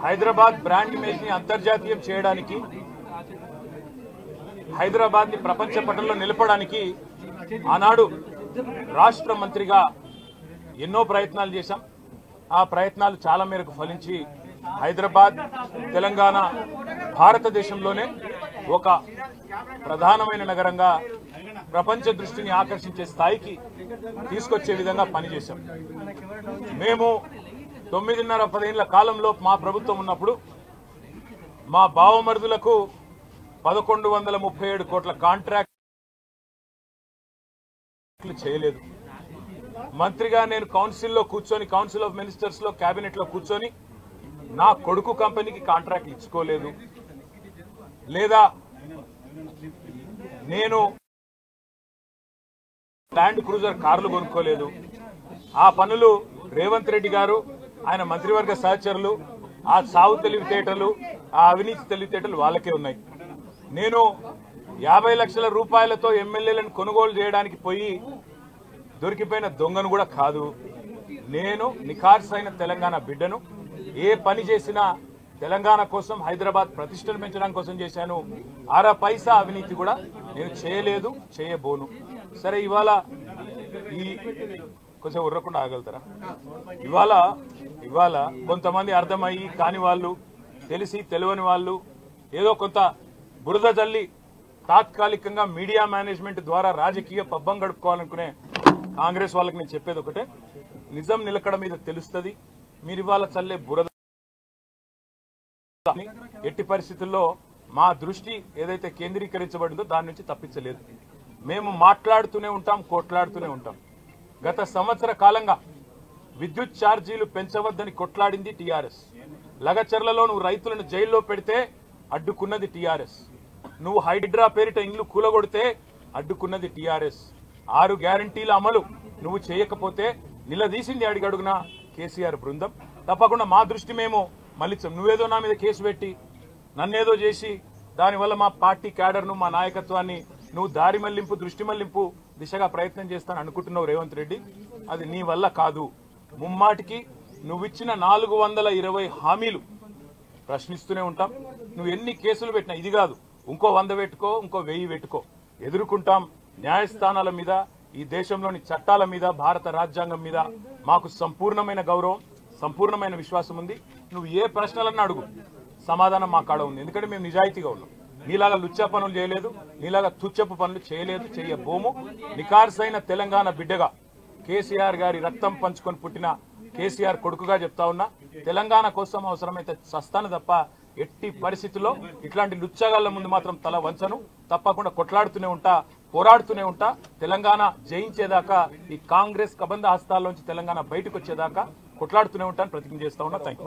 Hyderabad brand image ని అంతర్జాతీయం చేయడానికి, హైదరాబాద్ ని ప్రపంచ పటంలో నిలపడానికి ఆనాడు రాష్ట్ర మంత్రిగా ఎన్నో ప్రయత్నాలు చేశాం. ఆ ప్రయత్నాలు చాలా మేరకు ఫలించి హైదరాబాద్, తెలంగాణ భారతదేశంలోనే ఒక ప్రధానమైన నగరంగా ప్రపంచ దృష్టిని ఆకర్షించే స్థాయికి తీసుకొచ్చే విధంగా పనిచేశాం. మేము 9.5-10 ఏళ్ల కాలంలో మా ప్రభుత్వం ఉన్నప్పుడు మా బావమరుదులకు 1137 కోట్ల కాంట్రాక్ట్లు చేయలేదు. మంత్రిగా నేను కౌన్సిల్లో కూర్చొని, కౌన్సిల్ ఆఫ్ మినిస్టర్స్ లో, కేబినెట్ లో కూర్చొని నా కొడుకు కంపెనీకి కాంట్రాక్ట్లు ఇచ్చుకోలేదు. లేదా నేను ల్యాండ్ క్రూజర్ కార్లు కొనుక్కోలేదు. ఆ పనులు రేవంత్ రెడ్డి గారు, ఆయన మంత్రివర్గ సహచరులు, ఆ సాగు తెలివితేటలు, ఆ అవినీతి తెలివితేటలు వాళ్ళకే ఉన్నాయి. నేను 50 లక్షల రూపాయలతో ఎమ్మెల్యేలను కొనుగోలు చేయడానికి పోయి దొరికిపోయిన దొంగను కూడా కాదు. నేను నిఖార్సైన తెలంగాణ బిడ్డను. ఏ పని చేసినా తెలంగాణ కోసం, హైదరాబాద్ ప్రతిష్టలు పెంచడం కోసం చేశాను. అర పైసా అవినీతి కూడా నేను చేయలేదు, చేయబోను. సరే, ఈ కొంచెం ఉర్రకుండా ఆగలుగుతారా? ఇవాళ కొంతమంది అర్థమయ్యి కాని వాళ్ళు, తెలిసి తెలియని వాళ్ళు ఏదో కొంత బురద జల్లి తాత్కాలికంగా మీడియా మేనేజ్మెంట్ ద్వారా రాజకీయ పబ్బం గడుపుకోవాలనుకునే కాంగ్రెస్ వాళ్ళకి నేను చెప్పేది ఒకటే, నిజం నిలకడ మీద తెలుస్తుంది. మీరు ఇవాళ చల్లే బురద ఎట్టి పరిస్థితుల్లో మా దృష్టి ఏదైతే కేంద్రీకరించబడిందో దాని నుంచి తప్పించలేదు. మేము మాట్లాడుతూనే ఉంటాం, కొట్లాడుతూనే ఉంటాం. గత సంవత్సర కాలంగా విద్యుత్ ఛార్జీలు పెంచవద్దని కొట్లాడింది టీఆర్ఎస్. లగచర్లలో నువ్వు రైతులను జైల్లో పెడితే అడ్డుకున్నది టీఆర్ఎస్. నువ్వు హైడ్రా పేరిట ఇండ్లు కూలగొడితే అడ్డుకున్నది టీఆర్ఎస్. 6 గ్యారంటీల అమలు నువ్వు చేయకపోతే నిలదీసింది అడుగడుగున కేసీఆర్ బృందం. తప్పకుండా మా దృష్టి మేము మళ్ళించాం. నువ్వేదో నా మీద కేసు పెట్టి నన్నేదో చేసి దానివల్ల మా పార్టీ క్యాడర్ను, మా నాయకత్వాన్ని నువ్వు దారి మళ్లింపు, దృష్టి మళ్లింపు దిశగా ప్రయత్నం చేస్తాను అనుకుంటున్నావు రేవంత్ రెడ్డి. అది నీ వల్ల కాదు. ముమ్మాటికి నువ్విచ్చిన 420 హామీలు ప్రశ్నిస్తూనే ఉంటాం. నువ్వు ఎన్ని కేసులు పెట్టినా, ఇది కాదు ఇంకో 100 పెట్టుకో, ఇంకో 1000 పెట్టుకో, ఎదుర్కొంటాం. న్యాయస్థానాల మీద, ఈ దేశంలోని చట్టాల మీద, భారత రాజ్యాంగం మీద మాకు సంపూర్ణమైన గౌరవం, సంపూర్ణమైన విశ్వాసం ఉంది. నువ్వు ఏ ప్రశ్నలన్నా అడుగు, సమాధానం మా కాడ ఉంది. ఎందుకంటే మేము నిజాయితీగా ఉన్నాం. నీలాగా లుచ్చా పనులు చేయలేదు, నీలాగా తుచ్చపు పనులు చేయలేదు, చేయబోము. నికార్సైన తెలంగాణ బిడ్డగా, కేసీఆర్ గారి రక్తం పంచుకొని పుట్టిన కేసీఆర్ కొడుకుగా చెప్తా ఉన్నా, తెలంగాణ కోసం అవసరమైతే చస్తాను తప్ప ఎట్టి పరిస్థితుల్లో ఇట్లాంటి లుచ్చగాళ్ల ముందు మాత్రం తల వంచను. తప్పకుండా కొట్లాడుతూనే ఉంటా, పోరాడుతూనే ఉంటా. తెలంగాణ జయించేదాకా, ఈ కాంగ్రెస్ కబంధ హస్తాల్లోంచి తెలంగాణ బయటకు వచ్చేదాకా కొట్లాడుతూనే ఉంటాను, ప్రతిజ్ఞ చేస్తా ఉన్నా. Thank you.